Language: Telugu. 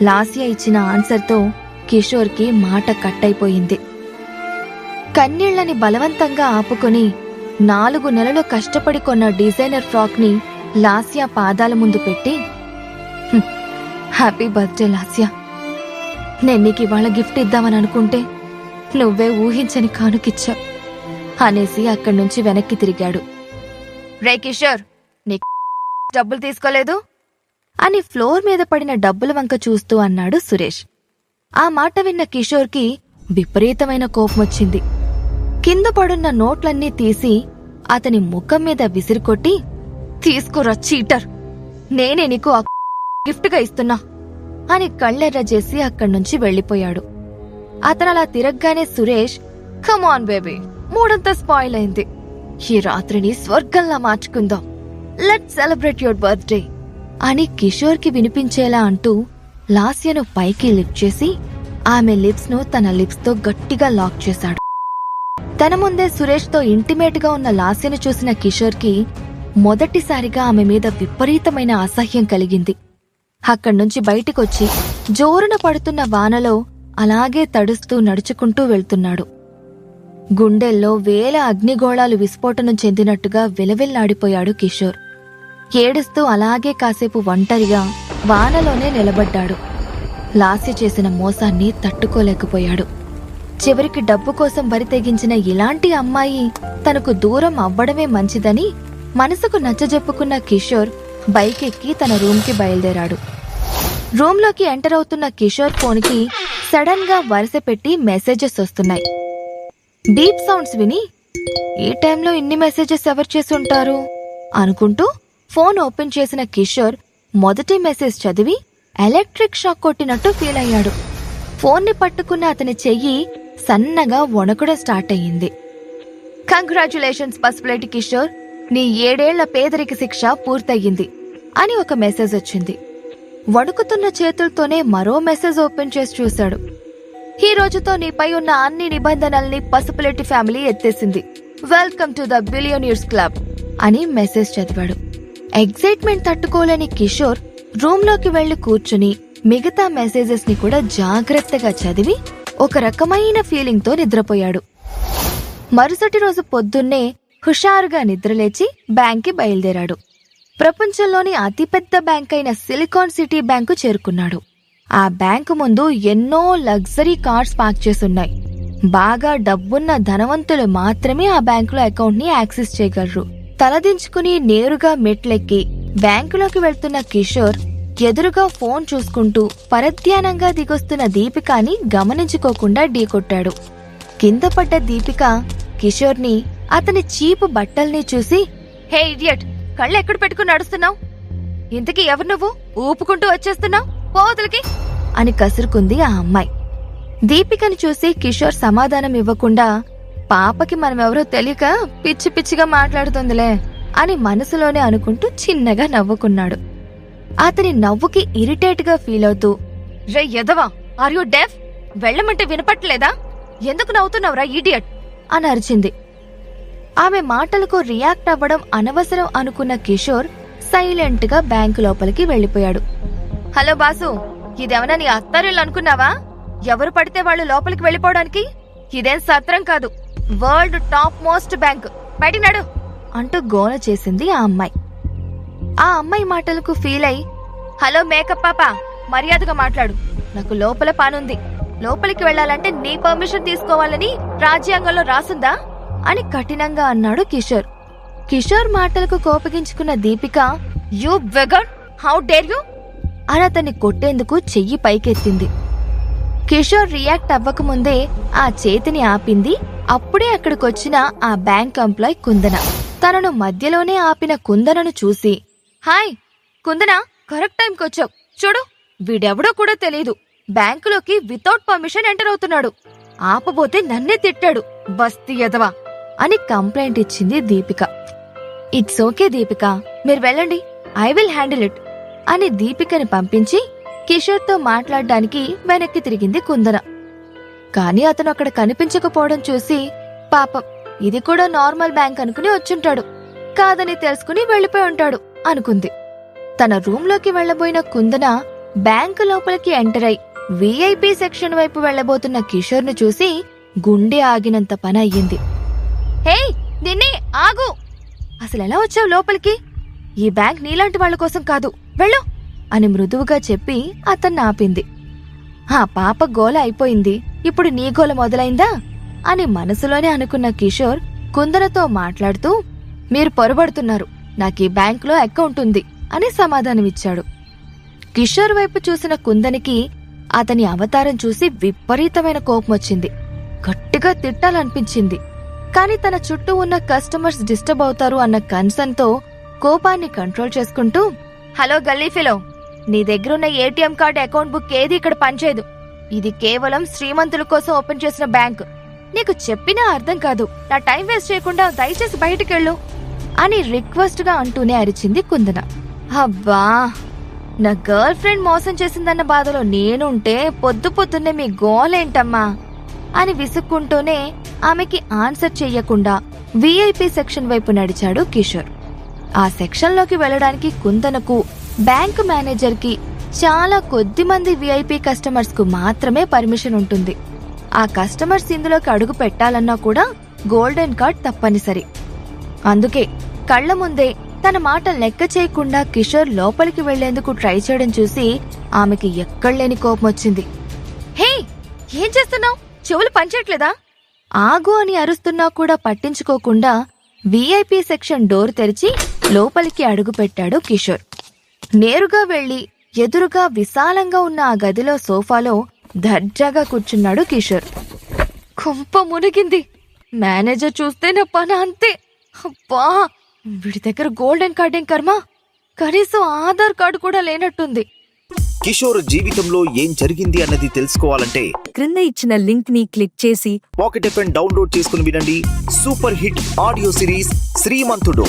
లాస్య ఇచ్చిన ఆన్సర్తో కిషోర్కి మాట కట్టయిపోయింది. కన్నీళ్లని బలవంతంగా ఆపుకొని 4 నెలలు కష్టపడి కొన్న డిజైనర్ ఫ్రాక్ని లాస్య పాదాల ముందు పెట్టి, హ్యాపీ బర్త్డే లాస్య, నేను నీకు ఇవాళ గిఫ్ట్ ఇద్దామని అనుకుంటే నువ్వే ఊహించని కానుకిచ్చా అనేసి అక్కడ్నుంచి వెనక్కి తిరిగాడు. రే కిషోర్, నీ డబ్బులు తీసుకోలేదు అని ఫ్లోర్ మీద పడిన డబ్బుల వంక చూస్తూ అన్నాడు సురేష్. ఆ మాట విన్న కిషోర్కి విపరీతమైన కోపమొచ్చింది. కింద పడున్న నోట్లన్నీ తీసి అతని ముఖం మీద విసిరికొట్టి, తీసుకురా చీటర్, నేనే నీకు ఆ గిఫ్ట్గా ఇస్తున్నా అని కళ్ళెర్ర చేసి అక్కడ్నుంచి వెళ్లిపోయాడు. అతనలా తిరగ్గానే సురేష్, కమాన్ బేబీ, మూడంతా స్పాయిల్ అయింది, ఈ రాత్రిని స్వర్గంలా మార్చుకుందాం, లెట్స్ సెలబ్రేట్ యువర్ బర్త్డే అని కిషోర్కి వినిపించేలా అంటూ లాస్యను పైకి లిఫ్ట్ చేసి ఆమె లిప్స్ ను తన లిప్స్ తో గట్టిగా లాక్ చేశాడు. తన ముందే సురేష్ తో ఇంటిమేట్ గా ఉన్న లాస్యను చూసిన కిషోర్కి మొదటిసారిగా ఆమె మీద విపరీతమైన అసహ్యం కలిగింది. అక్కడ్నుంచి బయటికొచ్చి జోరున పడుతున్న వానలో అలాగే తడుస్తూ నడుచుకుంటూ వెళ్తున్నాడు. గుండెల్లో వేల అగ్నిగోళాలు విస్ఫోటనం చెందినట్టుగా విలవిల్లాడిపోయాడు కిషోర్. ఏడుస్తూ అలాగే కాసేపు ఒంటరిగా వానలోనే నిలబడ్డాడు. లాస్య చేసిన మోసాన్ని తట్టుకోలేకపోయాడు. చివరికి డబ్బు కోసం బరితెగించిన ఇలాంటి అమ్మాయి తనకు దూరం అవ్వడమే మంచిదని మనసుకు నచ్చజెప్పుకున్న కిషోర్ బైక్ ఎక్కి తన రూమ్కి బయలుదేరాడు. రూంలోకి ఎంటర్ అవుతున్న కిషోర్ ఫోన్కి సడన్ గా వరుస పెట్టి మెసేజెస్ వస్తున్నాయి. బీప్ సౌండ్స్ విని, ఈ టైంలో ఇన్ని మెసేజెస్ ఎవరు చేసి ఉంటారు అనుకుంటూ ఫోన్ ఓపెన్ చేసిన కిషోర్ మొదటి మెసేజ్ చదివి ఎలక్ట్రిక్ షాక్ కొట్టినట్టు ఫీల్ అయ్యాడు. ఫోన్ని పట్టుకున్న అతని చెయ్యి సన్నగా వణకడం స్టార్ట్ అయ్యింది. కంగ్రాచ్యులేషన్స్ పసుపులేటి కిషోర్, నీ 7 ఏళ్ల పేదరిక శిక్ష పూర్తయింది అని ఒక మెసేజ్ వచ్చింది. వణుకుతున్న చేతులతోనే మరో మెసేజ్ ఓపెన్ చేసి చూశాడు. ఈ రోజుతో నీపై ఉన్న అన్ని నిబంధనల్ని పసుపులేటి ఫ్యామిలీ ఎత్తేసింది, welcome to the billionaires club అని మెసేజ్ చదివాడు. ఎగ్జైట్మెంట్ తట్టుకోలేని కిషోర్ రూంలోకి వెళ్లి కూర్చుని మిగతా మెసేజెస్ ని కూడా జాగ్రత్తగా చదివి ఒక రకమైన ఫీలింగ్ తో నిద్రపోయాడు. మరుసటి రోజు పొద్దున్నే హుషారుగా నిద్రలేచి బ్యాంక్కి బయలుదేరాడు. ప్రపంచంలోని అతిపెద్ద బ్యాంక్ అయిన సిలికాన్ సిటీ బ్యాంకు చేరుకున్నాడు. ఆ బ్యాంకు ముందు ఎన్నో లగ్జరీ కార్స్ పార్క్ చేసున్నాయి. బాగా డబ్బున్న ధనవంతులు మాత్రమే ఆ బ్యాంకులో అకౌంట్ ని యాక్సెస్ చేయగలరు. తలదించుకుని నేరుగా మెట్లెక్కి బ్యాంకులోకి వెళ్తున్న కిషోర్ ఎదురుగా ఫోన్ చూసుకుంటూ పరధ్యానంగా దిగొస్తున్న దీపికాని గమనించుకోకుండా ఢీకొట్టాడు. కింద పడ్డ దీపిక కిషోర్ని, అతని చీపు బట్టల్ని చూసి, హే ఇడియట్, కళ్ళెక్కడ పెట్టుకుని నడుస్తున్నావు? ఇంతకీ ఎవరు నువ్వు? ఊపుకుంటూ వచ్చేస్తున్నావు, పోవతలకి అని కసురుకుంది ఆ అమ్మాయి. దీపికని చూసి కిషోర్ సమాధానం ఇవ్వకుండా, పాపకి మనమెవరో తెలియక పిచ్చి పిచ్చిగా మాట్లాడుతుందిలే అని మనసులోనే అనుకుంటూ చిన్నగా నవ్వుకున్నాడు. అతని నవ్వుకి ఇరిటేట్ గా ఫీల్ అవుతూ, రే ఎదవా, ఆర్ యు డెఫ్? వెళ్ళమంటే వినపట్లేదా? ఎందుకు నవ్వుతున్నావురా ఈడియట్ అని అరిచింది. ఆమె మాటలకు రియాక్ట్ అవ్వడం అనవసరం అనుకున్న కిషోర్ సైలెంట్ గా బ్యాంకు లోపలికి వెళ్లిపోయాడు. హలో బాసు, ఇదేమన్నా నీ అత్తారిల్లు అనుకున్నావా? ఎవరు పడితే వాళ్ళు లోపలికి వెళ్లిపోవడానికి? ఇదేం సత్రం కాదు, వరల్డ్ టాప్ మోస్ట్ బ్యాంక్, బయటికి నడు అంటూ గోల చేసింది ఆ అమ్మాయి. ఆ అమ్మాయి మాటలకు ఫీల్ అయి, హలో మేకప్ పాప, మర్యాదగా మాట్లాడు, నాకు లోపల పనుంది, లోపలికి వెళ్లాలంటే నీ పర్మిషన్ తీసుకోవాలని రాజ్యాంగంలో రాసుందా అని కఠినంగా అన్నాడు కిషోర్. కిషోర్ మాటలకు కోపగించుకున్న Deepika, you beggar, how dare you అని అతన్ని కొట్టేందుకు చెయ్యి పైకెత్తింది. కిషోర్ రియాక్ట్ అవ్వకముందే ఆ చేతిని ఆపింది అప్పుడే అక్కడికొచ్చిన ఆ బ్యాంక్ ఎంప్లాయ్ కుందన. తనను మధ్యలోనే ఆపిన కుందనను చూసి, హాయ్ కుందన, కరెక్ట్ టైంకి వచ్చావు. చూడు, వీడెవడో కూడా తెలీదు, బ్యాంకులోకి వితౌట్ పర్మిషన్ ఎంటర్ అవుతున్నాడు, ఆపబోతే నన్నే తిట్టాడు, బస్తీ ఎదవా అని కంప్లైంట్ ఇచ్చింది దీపిక. ఇట్స్ ఓకే దీపిక, మీరు వెళ్ళండి, ఐ విల్ హ్యాండిల్ ఇట్ అని దీపికని పంపించి కిషోర్తో మాట్లాడడానికి వెనక్కి తిరిగింది కుందన. కాని అతను అక్కడ కనిపించకపోవడం చూసి, పాపం ఇది కూడా నార్మల్ బ్యాంక్ అనుకుని వచ్చుంటాడు, కాదని తెలుసుకుని వెళ్లిపోయి ఉంటాడు అనుకుంది. తన రూంలోకి వెళ్లబోయిన కుందన బ్యాంకు లోపలికి ఎంటర్ అయి విఐపి సెక్షన్ వైపు వెళ్లబోతున్న కిషోర్ను చూసి గుండె ఆగినంత పని అయ్యింది. హే నిన్నే ఆగు! అసలెలా వచ్చావు లోపలికి? ఈ బ్యాంక్ నీలాంటి వాళ్ల కోసం కాదు, వెళ్ళు అని మృదువుగా చెప్పి అతన్ని ఆపింది. ఆ పాప గోల అయిపోయింది, ఇప్పుడు నీ గోల మొదలైందా అని మనసులోనే అనుకున్న కిషోర్ కుందనతో మాట్లాడుతూ, మీరు పొరబడుతున్నారు, నాకీ బ్యాంకులో అకౌంట్ ఉంది అని సమాధానమిచ్చాడు. కిషోర్ వైపు చూసిన కుందనికి అతని అవతారం చూసి విపరీతమైన కోపమొచ్చింది. గట్టిగా తిట్టాలనిపించింది. కాని తన చుట్టూ ఉన్న కస్టమర్స్ డిస్టర్బ్ అవుతారు అన్న కన్సర్న్తో కోపాన్ని కంట్రోల్ చేసుకుంటూ, హలో గల్లీ ఫెలో, నీ దగ్గరున్న ఏటీఎం కార్డు అకౌంట్ బుక్ ఏది ఇక్కడ పనిచేయదు. ఇది కేవలం శ్రీమంతుల కోసం ఓపెన్ చేసిన బ్యాంక్. నీకు చెప్పినా అర్థం కాదు. నా టైం వేస్ట్ చేయకుండా దయచేసి బయటికెళ్ళు అని రిక్వెస్ట్ గా అంటూనే అరిచింది కుందన. అబ్బా, నా గర్ల్ ఫ్రెండ్ మోసం చేసిందన్న బాధలో నేనుంటే పొద్దున్నే మీ గోలేంటమ్మా అని విసుక్కుంటూనే ఆమెకి ఆన్సర్ చెయ్యకుండా విఐపి సెక్షన్ వైపు నడిచాడు కిషోర్. ఆ సెక్షన్లోకి వెళ్లడానికి కుందనకు, బ్యాంకు మేనేజర్కి, చాలా కొద్ది మంది విఐపి కస్టమర్స్ కు మాత్రమే పర్మిషన్ ఉంటుంది. ఆ కస్టమర్స్ ఇందులోకి అడుగు పెట్టాలన్నా కూడా గోల్డెన్ కార్డ్ తప్పనిసరి. అందుకే కళ్ల ముందే తన మాట లెక్క చేయకుండా కిషోర్ లోపలికి వెళ్లేందుకు ట్రై చేయడం చూసి ఆమెకి ఎక్కడలేని కోపమొచ్చింది. హే, ఏం చేస్తున్నావు? చెవులు పనిచేయట్లేదా? ఆగు అని అరుస్తున్నా కూడా పట్టించుకోకుండా విఐపి సెక్షన్ డోర్ తెరిచి లోపలికి అడుగుపెట్టాడు కిషోర్. నేరుగా వెళ్లి ఎదురుగా విశాలంగా ఉన్న ఆ గదిలో సోఫాలో దర్జాగా కూర్చున్నాడు కిషోర్. కొంప మునిగింది. మేనేజర్ చూస్తే నా పని అంతే. అబ్బా, వీడి దగ్గర గోల్డెన్ కార్డేం కర్మ, కనీసం ఆధార్ కార్డు కూడా లేనట్టుంది. కిషోర్ జీవితంలో ఏం జరిగింది అన్నది తెలుసుకోవాలంటే క్రింద ఇచ్చిన లింక్ ని క్లిక్ చేసి పాకెట్ ఎఫ్ఎం డౌన్లోడ్ చేసుకుని వినండి. సూపర్ హిట్ ఆడియో సిరీస్ శ్రీమంతుడు.